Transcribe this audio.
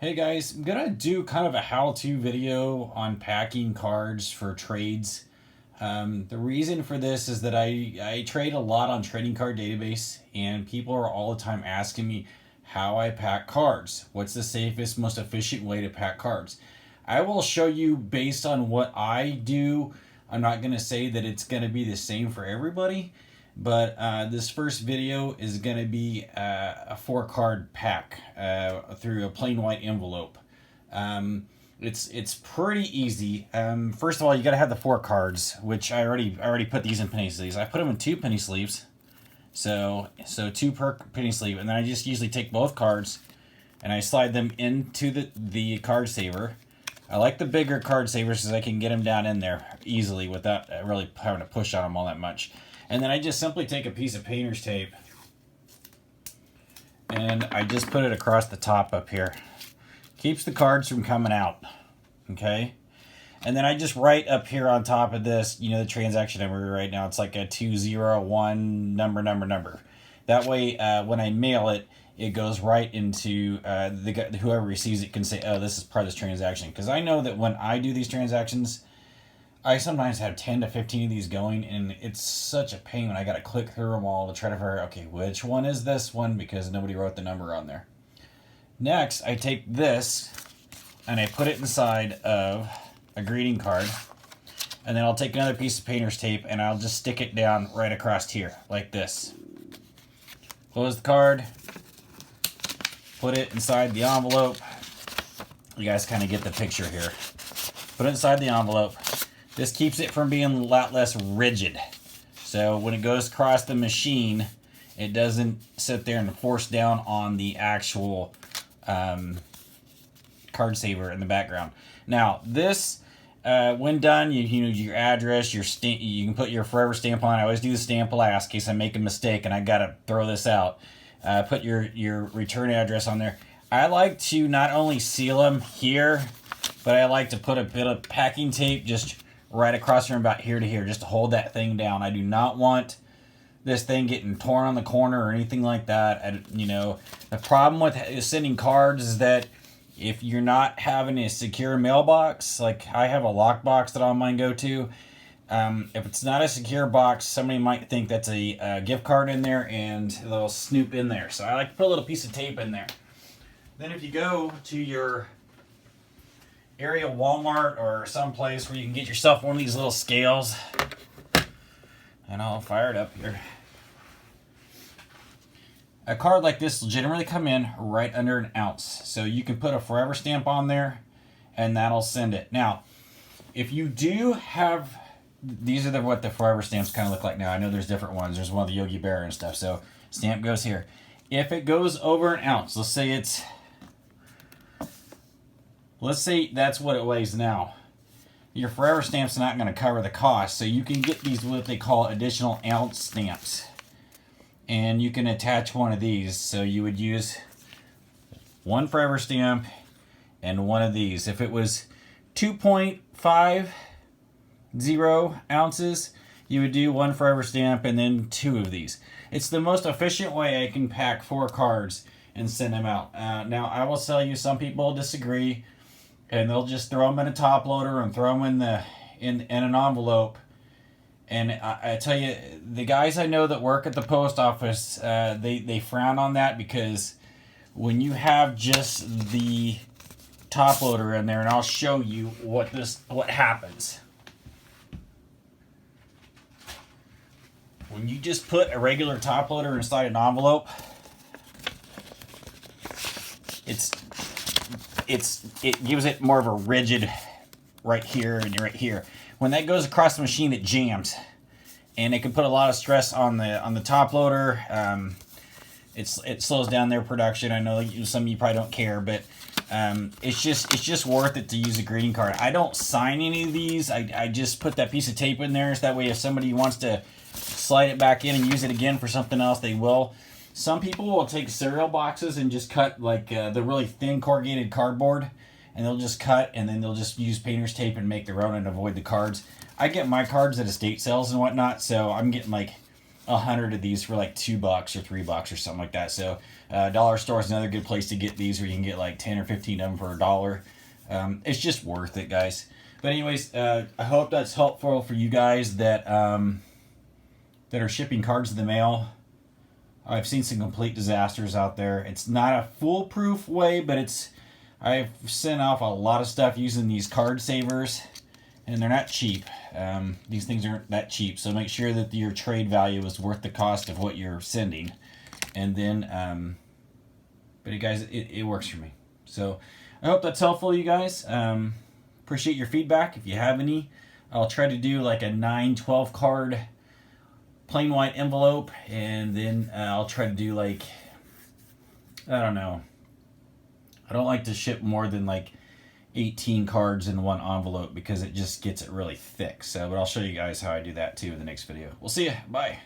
Hey guys, I'm gonna do kind of a how-to video on packing cards for trades. The reason for this is that I trade a lot on Trading Card Database, and people are all the time asking me how I pack cards. What's the safest, most efficient way to pack cards? I will show you based on what I do. I'm not gonna say that it's gonna be the same for everybody, but this first video is going to be a 4-card pack through a plain white envelope. It's pretty easy. First of all, you got to have the 4 cards, which I already put these in penny sleeves. I put them in 2 penny sleeves, so 2 per penny sleeve, and then I just usually take both cards and I slide them into the card saver. I like the bigger card savers because I can get them down in there easily without really having to push on them all that much. And then I just simply take a piece of painter's tape and I just put it across the top up here. Keeps the cards from coming out, okay? And then I just write up here on top of this, you know, the transaction number right now. It's like a 201 number. That way, when I mail it, it goes right into whoever receives it can say, oh, this is part of this transaction. Because I know that when I do these transactions, I sometimes have 10 to 15 of these going, and it's such a pain when I got to click through them all to try to figure out, okay, which one is this one, because nobody wrote the number on there. Next, I take this, and I put it inside of a greeting card, and then I'll take another piece of painter's tape, and I'll just stick it down right across here, like this. Close the card, put it inside the envelope. You guys kind of get the picture here. Put it inside the envelope. This keeps it from being a lot less rigid. So when it goes across the machine, it doesn't sit there and force down on the actual card saver in the background. Now this, when done, you know your address, your stamp. You can put your forever stamp on. I always do the stamp last in case I make a mistake and I gotta throw this out. Put your return address on there. I like to not only seal them here, but I like to put a bit of packing tape just right across from about here to here, just to hold that thing down. I do not want this thing getting torn on the corner or anything like that. You know, the problem with sending cards is that if you're not having a secure mailbox, like I have a lockbox that all mine go to, if it's not a secure box, somebody might think that's a gift card in there and they'll snoop in there. So I like to put a little piece of tape in there. Then if you go to your area Walmart or someplace where you can get yourself one of these little scales, and I'll fire it up here. A card like this will generally come in right under an ounce, so you can put a forever stamp on there and that'll send it. Now if you do have, these are what the forever stamps kind of look like now. I know there's different ones. There's one of the Yogi Bear and stuff, so stamp goes here. If it goes over an ounce, let's say that's what it weighs now, your forever stamp's not going to cover the cost, so you can get these what they call additional ounce stamps, and you can attach one of these. So you would use one forever stamp and one of these. If it was 2.50 ounces, you would do one forever stamp and then 2 of these. It's the most efficient way I can pack 4 cards and send them out. Now I will tell you, some people disagree, and they'll just throw them in a top loader and throw them in an envelope. And I tell you, the guys I know that work at the post office, they frown on that, because when you have just the top loader in there, and I'll show you what happens. When you just put a regular top loader inside an envelope, it gives it more of a rigid right here and right here. When that goes across the machine, it jams, and it can put a lot of stress on the top loader. It slows down their production. I know some of you probably don't care, but it's just worth it to use a greeting card. I don't sign any of these. I just put that piece of tape in there, so that way if somebody wants to slide it back in and use it again for something else, they will. Some people will take cereal boxes and just cut like the really thin corrugated cardboard, and they'll just cut, and then they'll just use painter's tape and make their own and avoid the cards. I get my cards at estate sales and whatnot, so I'm getting like 100 of these for like $2 or $3 or something like that. So dollar store is another good place to get these, where you can get like 10 or 15 of them for $1. It's just worth it, guys. But anyways, I hope that's helpful for you guys that that are shipping cards in the mail. I've seen some complete disasters out there. It's not a foolproof way, but I've sent off a lot of stuff using these card savers, and they're not cheap. These things aren't that cheap, so make sure that your trade value is worth the cost of what you're sending. And then, but you guys, it works for me. So I hope that's helpful, you guys. Appreciate your feedback. If you have any, I'll try to do like a 9-12 card plain white envelope, and then I'll try to do like, I don't know, I don't like to ship more than like 18 cards in one envelope because it just gets it really thick. So, but I'll show you guys how I do that too in the next video. We'll see you. Bye.